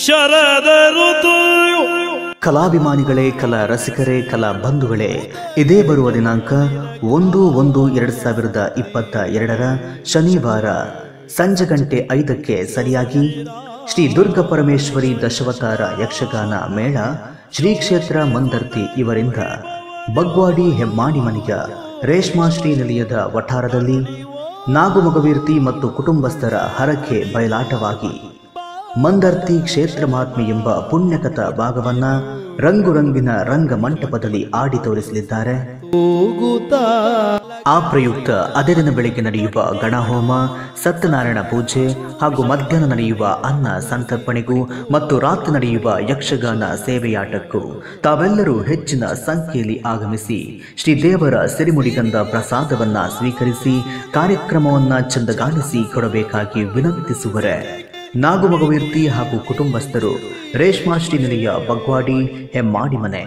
ಶರದ ಋತು. ಕಲಾಭಿಮಾನಿಗಳೇ, ಕಲಾ ರಸಿಕರೇ, ಕಲಾ ಬಂಧುಗಳೇ, ಇದೇ ಬರುವ ದಿನಾಂಕ 1/1/2022 ಶನಿವಾರ ಸಂಜೆ ಗಂಟೆ 5ಕ್ಕೆ ಸರಿಯಾಗಿ ಶ್ರೀ ದುರ್ಗ ಪರಮೇಶ್ವರಿ ದಶಾವತಾರ ಯಕ್ಷಗಾನ ಮೇಳ ಶ್ರೀ ಕ್ಷೇತ್ರ ಮಂದರ್ತಿ ಇವರಿಂದ ಬಗ್ವಾಡಿ ಹೆಮ್ಮಾಡಿ ಮನೆಯ ರೇಷ್ಮಾ ಶ್ರೀ ನಿಲಯದ ವಠಾರದಲ್ಲಿ ನಾಗುಮಗವೀರ್ತಿ ಮತ್ತು ಕುಟುಂಬಸ್ಥರ ಹರಕೆ ಬಯಲಾಟವಾಗಿ ಮಂದರ್ತಿ ಕ್ಷೇತ್ರ ಮಹಾತ್ಮೆ ಎಂಬ ಪುಣ್ಯಕಥಾ ಭಾಗವನ್ನ ರಂಗುರಂಗಿನ ರಂಗ ಮಂಟಪದಲ್ಲಿ ಆಡಿ ತೋರಿಸಲಿದ್ದಾರೆ. ಆ ಪ್ರಯುಕ್ತ ಅದೇ ದಿನ ಬೆಳಿಗ್ಗೆ ನಡೆಯುವ ಗಣಹೋಮ, ಸತ್ಯನಾರಾಯಣ ಪೂಜೆ ಹಾಗೂ ಮಧ್ಯಾಹ್ನ ನಡೆಯುವ ಅನ್ನ ಸಂತರ್ಪಣೆಗೂ ಮತ್ತು ರಾತ್ರಿ ನಡೆಯುವ ಯಕ್ಷಗಾನ ಸೇವೆಯಾಟಕ್ಕೂ ತಾವೆಲ್ಲರೂ ಹೆಚ್ಚಿನ ಸಂಖ್ಯೆಯಲ್ಲಿ ಆಗಮಿಸಿ ಶ್ರೀದೇವರ ಸಿರಿಮುಡಿಗಂಧ ಪ್ರಸಾದವನ್ನ ಸ್ವೀಕರಿಸಿ ಕಾರ್ಯಕ್ರಮವನ್ನ ಚಂದಗಾಣಿಸಿ ಕೊಡಬೇಕಾಗಿ ವಿನಂತಿಸುವರೆ. ನಾಗುಮಗವೀರ್ತಿ ಹಾಗೂ ಕುಟುಂಬಸ್ಥರು, ರೇಷ್ಮಾ ಶ್ರೀ ನಿಲಯ, ಬಗ್ವಾಡಿ ಹೆಮ್ಮಾಡಿ ಮನೆ.